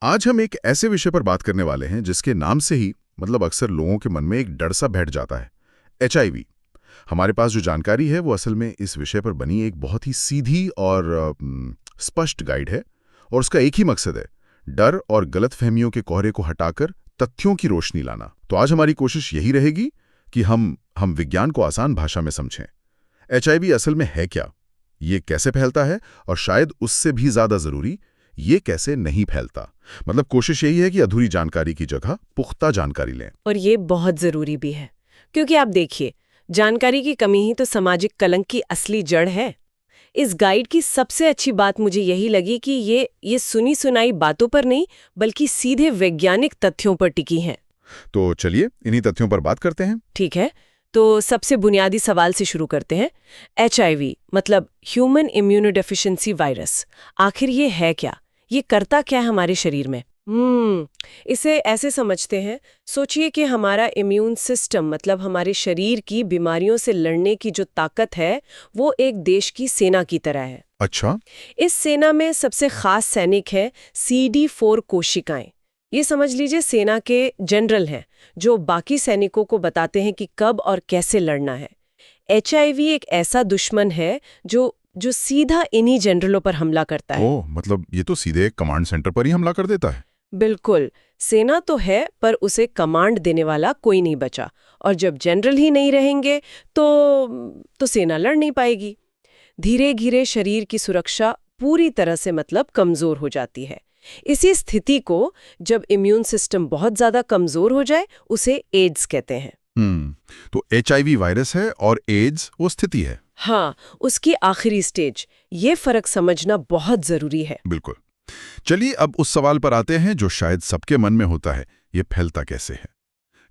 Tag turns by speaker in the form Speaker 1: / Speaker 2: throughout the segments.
Speaker 1: आज हम एक ऐसे विषय पर बात करने वाले हैं जिसके नाम से ही अक्सर लोगों के मन में एक डर सा बैठ जाता है। एचआईवी। हमारे पास जो जानकारी है वो असल में इस विषय पर बनी एक बहुत ही सीधी और स्पष्ट गाइड है, और उसका एक ही मकसद है, डर और गलतफहमियों के कोहरे को हटाकर तथ्यों की रोशनी लाना। तो आज हमारी कोशिश यही रहेगी कि हम विज्ञान को आसान भाषा में समझें। एचआईवी असल में है क्या, ये कैसे फैलता है, और शायद उससे भी ज्यादा जरूरी, ये कैसे नहीं फैलता। कोशिश यही है कि अधूरी जानकारी की जगह पुख्ता जानकारी लें।
Speaker 2: और ये बहुत जरूरी भी है, क्योंकि आप देखिए, जानकारी की कमी ही तो सामाजिक कलंक की असली जड़ है। इस गाइड की सबसे अच्छी बात मुझे यही लगी कि ये सुनी सुनाई बातों पर नहीं, बल्कि सीधे वैज्ञानिक तथ्यों पर टिकी है।
Speaker 1: तो चलिए इन्हीं तथ्यों पर बात करते हैं।
Speaker 2: ठीक है, तो सबसे बुनियादी सवाल से शुरू करते हैं। एचआईवी मतलब ह्यूमन इम्यूनोडेफिशिएंसी वायरस, आखिर ये है क्या? ये करता क्या है हमारे शरीर में? इसे ऐसे समझते हैं, सोचिए कि हमारा इम्यून सिस्टम मतलब हमारे शरीर की बीमारियों से लड़ने की जो ताकत है, वो एक देश की सेना की तरह है।
Speaker 1: अच्छा।
Speaker 2: इस सेना में सबसे खास सैनिक है CD4 कोशिकाएं। ये समझ लीजिए सेना के जनरल हैं, जो बाकी सैनिकों को बताते हैं कि कब और कैसे लड़ना है। एचआईवी एक ऐसा दुश्मन है जो सीधा इन्हीं जनरलों पर हमला करता है।
Speaker 1: ओह, ये तो सीधे कमांड सेंटर पर ही हमला कर देता है।
Speaker 2: बिल्कुल, सेना तो है पर उसे कमांड देने वाला कोई नहीं बचा, और जब जनरल ही नहीं रहेंगे तो सेना लड़ नहीं पाएगी। धीरे धीरे शरीर की सुरक्षा पूरी तरह से कमजोर हो जाती है। इसी स्थिति को जब इम्यून सिस्टम बहुत ज्यादा कमजोर हो जाए, उसे एड्स कहते हैं।
Speaker 1: तो एचआईवी वायरस है और एड्स वो स्थिति है।
Speaker 2: हाँ, उसकी आखिरी स्टेज। ये फर्क समझना बहुत जरूरी है।
Speaker 1: बिल्कुल। चलिए अब उस सवाल पर आते हैं जो शायद सबके मन में होता है, ये फैलता कैसे है।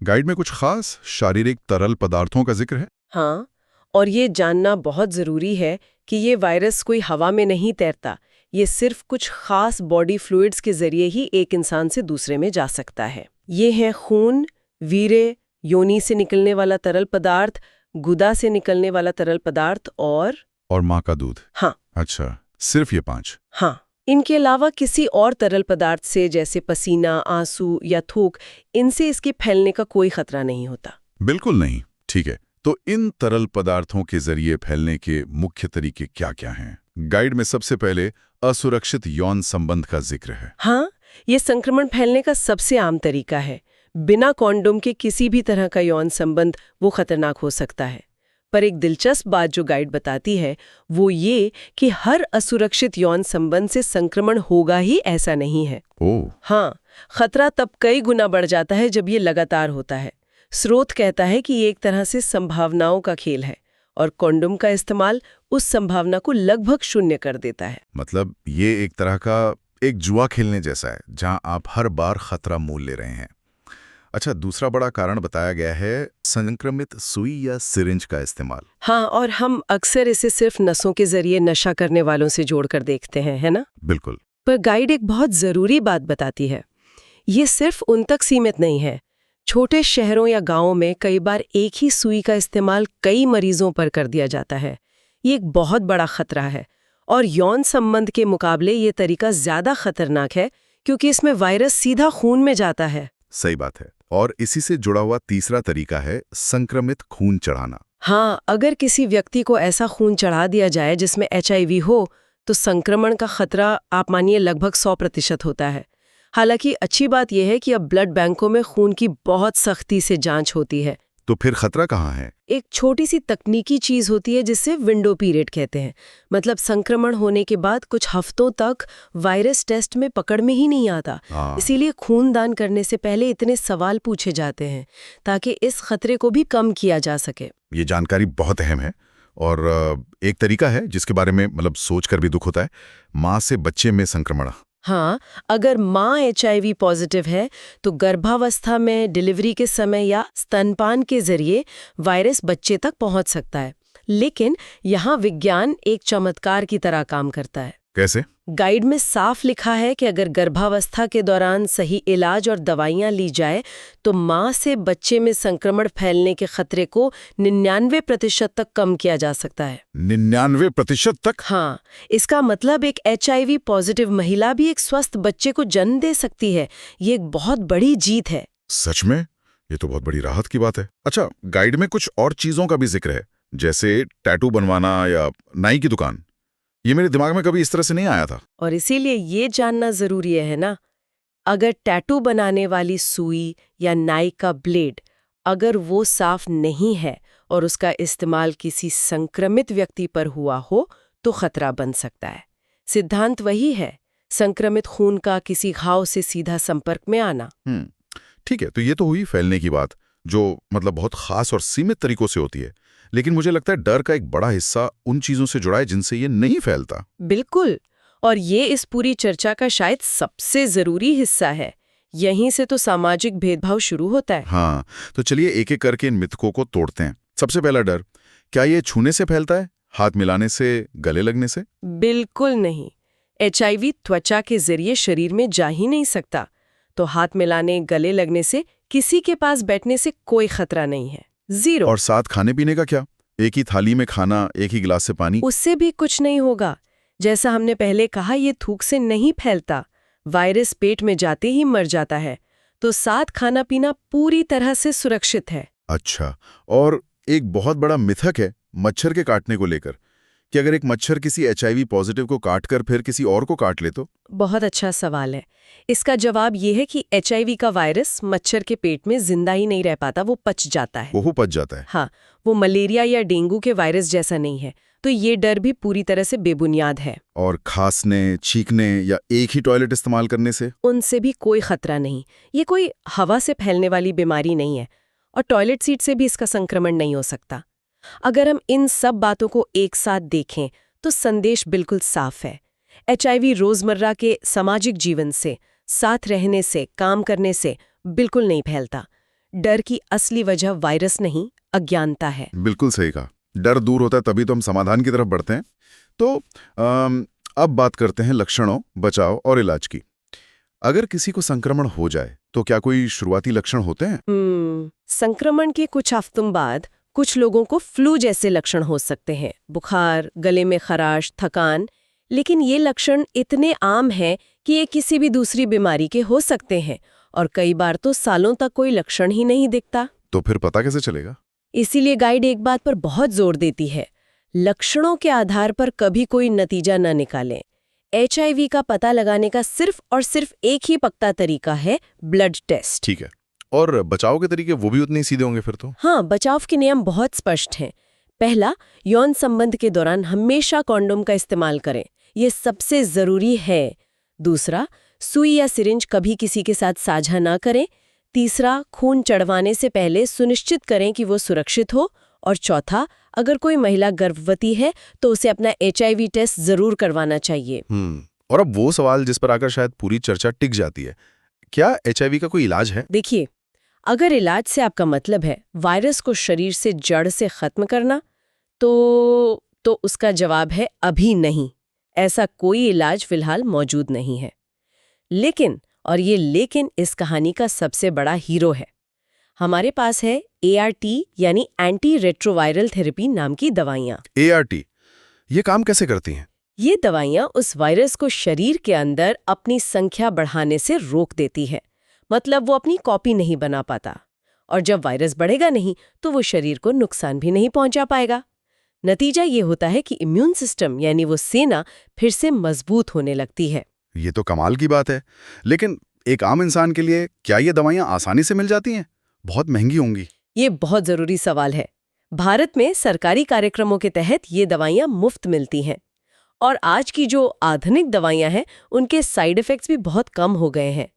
Speaker 1: गाइड में कुछ खास शारीरिक तरल पदार्थों का जिक्र है।
Speaker 2: हाँ, और ये जानना बहुत जरूरी है कि ये वायरस कोई हवा में नहीं तैरता। ये सिर्फ कुछ खास बॉडी फ्लूइड्स के जरिए ही एक इंसान से दूसरे में जा सकता है। ये हैं खून, वीर्य, योनि से निकलने वाला तरल पदार्थ, गुदा से निकलने वाला तरल पदार्थ और
Speaker 1: माँ का दूध।
Speaker 2: हाँ।
Speaker 1: अच्छा, सिर्फ ये 5?
Speaker 2: हाँ, इनके अलावा किसी और तरल पदार्थ से, जैसे पसीना, आंसू या थूक, इनसे इसके फैलने का कोई खतरा नहीं होता।
Speaker 1: बिल्कुल नहीं। ठीक है, तो इन तरल पदार्थों के जरिए फैलने के मुख्य तरीके क्या-क्या हैं? गाइड में सबसे पहले असुरक्षित यौन संबंध का जिक्र है।
Speaker 2: हाँ, ये संक्रमण फैलने का सबसे आम तरीका है। बिना कॉन्डोम के किसी भी तरह का यौन संबंध वो खतरनाक हो सकता है। पर एक दिलचस्प बात जो गाइड बताती है, वो ये कि हर असुरक्षित यौन संबंध से संक्रमण होगा ही ऐसा नहीं है।
Speaker 1: ओह।
Speaker 2: हाँ, खतरा तब कई गुना बढ़ जाता है जब ये लगातार होता है। स्रोत कहता है कि ये एक तरह से संभावनाओं का खेल है, और कॉन्डोम का इस्तेमाल उस संभावना को लगभग शून्य कर देता है।
Speaker 1: ये एक तरह का एक जुआ खेलने जैसा है, जहां आप हर बार खतरा मोल ले रहे हैं। अच्छा, दूसरा बड़ा कारण बताया गया है संक्रमित सुई या सिरिंज का इस्तेमाल।
Speaker 2: हाँ, और हम अक्सर इसे सिर्फ नसों के जरिए नशा करने वालों से जोड़कर देखते हैं, है ना?
Speaker 1: बिल्कुल।
Speaker 2: पर गाइड एक बहुत जरूरी बात बताती है, ये सिर्फ उन तक सीमित नहीं है। छोटे शहरों या गांवों में कई बार एक ही सुई का इस्तेमाल कई मरीजों पर कर दिया जाता है। ये एक बहुत बड़ा खतरा है, और यौन संबंध के मुकाबले ये तरीका ज्यादा खतरनाक है, क्योंकि इसमें वायरस सीधा खून में जाता है।
Speaker 1: सही बात है। और इसी से जुड़ा हुआ तीसरा तरीका है संक्रमित खून चढ़ाना।
Speaker 2: हाँ, अगर किसी व्यक्ति को ऐसा खून चढ़ा दिया जाए जिसमें एचआईवी हो, तो संक्रमण का खतरा आप मानिए लगभग 100% होता है। हालांकि अच्छी बात यह है कि अब ब्लड बैंकों में खून की बहुत सख्ती से जांच होती है।
Speaker 1: तो फिर खतरा कहाँ है?
Speaker 2: एक छोटी सी तकनीकी चीज होती है जिसे विंडो पीरियड कहते हैं। मतलब संक्रमण होने के बाद कुछ हफ्तों तक वायरस टेस्ट में पकड़ में ही नहीं आता। इसीलिए खून दान करने से पहले इतने सवाल पूछे जाते हैं, ताकि इस खतरे को भी कम किया जा सके।
Speaker 1: ये जानकारी बहुत अहम है। और एक तरीका है जिसके बारे में सोच कर भी दुख होता है, माँ से बच्चे में संक्रमण।
Speaker 2: हाँ, अगर माँ एचआईवी पॉजिटिव है तो गर्भावस्था में, डिलीवरी के समय या स्तनपान के जरिए वायरस बच्चे तक पहुंच सकता है। लेकिन यहाँ विज्ञान एक चमत्कार की तरह काम करता है।
Speaker 1: कैसे?
Speaker 2: गाइड में साफ लिखा है कि अगर गर्भावस्था के दौरान सही इलाज और दवाइयां ली जाए तो मां से बच्चे में संक्रमण फैलने के खतरे को 99% तक कम किया जा सकता है।
Speaker 1: 99% तक?
Speaker 2: हाँ, इसका मतलब एक HIV पॉजिटिव महिला भी एक स्वस्थ बच्चे को जन्म दे सकती है। ये एक बहुत बड़ी जीत है।
Speaker 1: सच में? ये तो बहुत बड़ी राहत की बात है। अच्छा, गाइड में कुछ और चीजों का भी जिक्र है, जैसे टैटू बनवाना या नाई की दुकान। ये मेरे दिमाग में कभी इस तरह से नहीं आया था।
Speaker 2: और इसीलिए ये जानना जरूरी है ना, अगर टैटू बनाने वाली सुई या नाई का ब्लेड अगर वो साफ नहीं है और उसका इस्तेमाल किसी संक्रमित व्यक्ति पर हुआ हो तो खतरा बन सकता है। सिद्धांत वही है, संक्रमित खून का किसी घाव से सीधा संपर्क में आना।
Speaker 1: ठीक है, तो ये तो हुई फैलने की बात, जो मतलब बहुत खास और सीमित तरीकों से होती है। लेकिन मुझे लगता है डर का एक बड़ा हिस्सा उन चीजों से जुड़ा है जिनसे ये नहीं फैलता।
Speaker 2: बिल्कुल, और ये इस पूरी चर्चा का शायद सबसे जरूरी हिस्सा है। यहीं से तो सामाजिक भेदभाव शुरू होता है।
Speaker 1: हाँ, तो चलिए एक एक करके इन मिथकों को तोड़ते हैं। सबसे पहला डर, क्या ये छूने से फैलता है? हाथ मिलाने से, गले लगने से?
Speaker 2: बिल्कुल नहीं। HIV त्वचा के जरिए शरीर में जा ही नहीं सकता, तो हाथ मिलाने, गले लगने से, किसी के पास बैठने से कोई खतरा नहीं है। जीरो।
Speaker 1: और साथ खाने पीने का क्या? एक ही थाली में खाना, एक ही गिलास से पानी?
Speaker 2: उससे भी कुछ नहीं होगा। जैसा हमने पहले कहा, ये थूक से नहीं फैलता, वायरस पेट में जाते ही मर जाता है, तो साथ खाना पीना पूरी तरह से सुरक्षित है।
Speaker 1: अच्छा, और एक बहुत बड़ा मिथक है मच्छर के काटने को लेकर, कि अगर एक मच्छर किसी HIV पॉजिटिव को काटकर फिर किसी और को काट ले तो?
Speaker 2: बहुत अच्छा सवाल है। इसका जवाब ये है कि HIV का वायरस मच्छर के पेट में जिंदा ही नहीं रह पाता, वो पच जाता है।
Speaker 1: वो पच जाता है?
Speaker 2: हाँ, वो मलेरिया या डेंगू के वायरस जैसा नहीं है, तो ये डर भी पूरी तरह से बेबुनियाद है।
Speaker 1: और खांसने, छींकने या एक ही टॉयलेट इस्तेमाल करने से?
Speaker 2: उनसे भी कोई खतरा नहीं। ये कोई हवा से फैलने वाली बीमारी नहीं है, और टॉयलेट सीट से भी इसका संक्रमण नहीं हो सकता। अगर हम इन सब बातों को एक साथ देखें तो संदेश बिल्कुल साफ है। HIV रोजमर्रा के सामाजिक जीवन से, साथ रहने से, काम करने से बिल्कुल नहीं फैलता। डर की असली वजह वायरस नहीं, अज्ञानता है।
Speaker 1: बिल्कुल सही कहा। डर दूर होता है तभी तो हम समाधान की तरफ बढ़ते हैं। तो अब बात करते हैं लक्षणों, बचाव और इलाज की। अगर किसी को संक्रमण हो जाए तो क्या कोई शुरुआती लक्षण होते हैं?
Speaker 2: संक्रमण के कुछ हफ्तों बाद कुछ लोगों को फ्लू जैसे लक्षण हो सकते हैं, बुखार, गले में खराश, थकान। लेकिन ये लक्षण इतने आम हैं कि ये किसी भी दूसरी बीमारी के हो सकते हैं, और कई बार तो सालों तक कोई लक्षण ही नहीं दिखता।
Speaker 1: तो फिर पता कैसे चलेगा?
Speaker 2: इसीलिए गाइड एक बात पर बहुत जोर देती है, लक्षणों के आधार पर कभी कोई नतीजा न निकालें। HIV का पता लगाने का सिर्फ और सिर्फ एक ही पक्का तरीका है, ब्लड टेस्ट।
Speaker 1: ठीक है, और बचाव के तरीके वो भी उतने ही सीधे होंगे फिर तो?
Speaker 2: हाँ, बचाव के नियम बहुत स्पष्ट हैं। पहला, यौन संबंध के दौरान हमेशा कॉन्डोम का इस्तेमाल करें, ये सबसे जरूरी है। दूसरा, सुई या सिरिंज कभी किसी के साथ साझा ना करें। तीसरा, खून चढ़वाने से पहले सुनिश्चित करें कि वो सुरक्षित हो। और चौथा, अगर कोई महिला गर्भवती है तो उसे अपना HIV टेस्ट जरूर करवाना चाहिए।
Speaker 1: और अब वो सवाल जिस पर आकर शायद पूरी चर्चा टिक जाती है, क्या HIV का कोई इलाज है?
Speaker 2: देखिए, अगर इलाज से आपका मतलब है वायरस को शरीर से जड़ से खत्म करना, तो उसका जवाब है अभी नहीं। ऐसा कोई इलाज फिलहाल मौजूद नहीं है। लेकिन, और ये लेकिन इस कहानी का सबसे बड़ा हीरो है, हमारे पास है ART यानी एंटी रेट्रोवायरल थेरेपी नाम की दवाइयाँ।
Speaker 1: ART, ये काम कैसे करती हैं?
Speaker 2: ये दवाइयाँ उस वायरस को शरीर के अंदर अपनी संख्या बढ़ाने से रोक देती है। मतलब वो अपनी कॉपी नहीं बना पाता, और जब वायरस बढ़ेगा नहीं तो वो शरीर को नुकसान भी नहीं पहुंचा पाएगा। नतीजा ये होता है कि इम्यून सिस्टम यानी वो सेना फिर से मजबूत होने लगती है।
Speaker 1: ये तो कमाल की बात है। लेकिन एक आम इंसान के लिए क्या ये दवाइयाँ आसानी से मिल जाती हैं? बहुत महंगी होंगी।
Speaker 2: ये बहुत जरूरी सवाल है। भारत में सरकारी कार्यक्रमों के तहत ये दवाइयाँ मुफ्त मिलती हैं, और आज की जो आधुनिक दवाइयाँ हैं उनके साइड इफेक्ट्स भी बहुत कम हो गए हैं।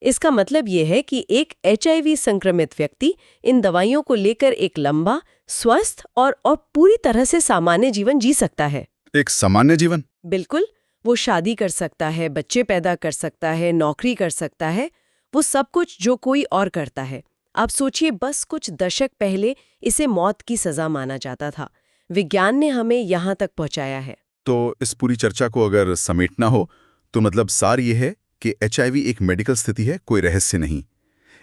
Speaker 2: इसका मतलब ये है कि एक HIV संक्रमित व्यक्ति इन दवाइयों को लेकर एक लंबा, स्वस्थ और पूरी तरह से सामान्य जीवन जी सकता है।
Speaker 1: एक सामान्य जीवन?
Speaker 2: बिल्कुल। वो शादी कर सकता है, बच्चे पैदा कर सकता है, नौकरी कर सकता है, वो सब कुछ जो कोई और करता है। आप सोचिए, बस कुछ दशक पहले इसे मौत की सजा माना जाता था। विज्ञान ने हमें यहाँ तक पहुँचाया है।
Speaker 1: तो इस पूरी चर्चा को अगर समेटना हो तो मतलब सार ये है कि एचआईवी एक मेडिकल स्थिति है, कोई रहस्य नहीं।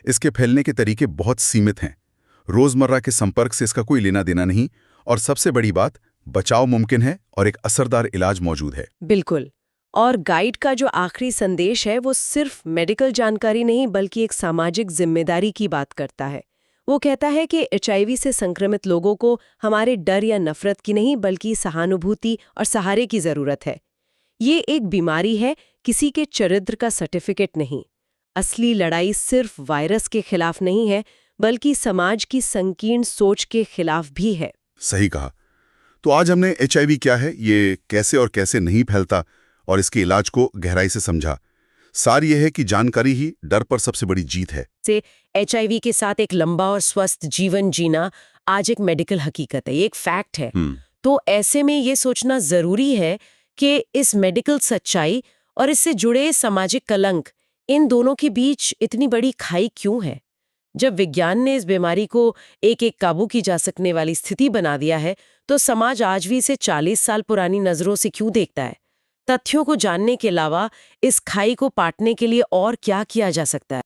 Speaker 1: इसके फैलने के तरीके बहुत सीमित हैं। रोजमर्रा के संपर्क से इसका कोई लेना देना नहीं, और सबसे बड़ी बात, बचाव मुमकिन है और एक असरदार इलाज मौजूद है।
Speaker 2: बिल्कुल। और गाइड का जो आखिरी संदेश है वो सिर्फ मेडिकल जानकारी नहीं बल्कि एक सामाजिक जिम्मेदारी की बात करता है। वो कहता है कि एचआईवी से संक्रमित लोगों को हमारे डर या नफरत की नहीं बल्कि सहानुभूति और सहारे की जरूरत है। ये एक बीमारी है, किसी के चरित्र का सर्टिफिकेट नहीं। असली लड़ाई सिर्फ वायरस के खिलाफ नहीं है बल्कि समाज की संकीर्ण सोच के खिलाफ भी है।
Speaker 1: सही कहा। तो आज हमने एचआईवी क्या है, ये कैसे और कैसे नहीं फैलता और इसके इलाज को गहराई से समझा। सार ये है कि जानकारी ही डर पर सबसे बड़ी जीत है।
Speaker 2: से एचआईवी के साथ एक लंबा और स्वस्थ जीवन जीना आज एक मेडिकल हकीकत है, ये एक फैक्ट है। तो ऐसे में ये सोचना जरूरी है कि इस मेडिकल सच्चाई और इससे जुड़े सामाजिक कलंक, इन दोनों के बीच इतनी बड़ी खाई क्यों है। जब विज्ञान ने इस बीमारी को एक काबू की जा सकने वाली स्थिति बना दिया है, तो समाज आज भी इसे 40 साल पुरानी नजरों से क्यों देखता है। तथ्यों को जानने के अलावा इस खाई को पाटने के लिए और क्या किया जा सकता है।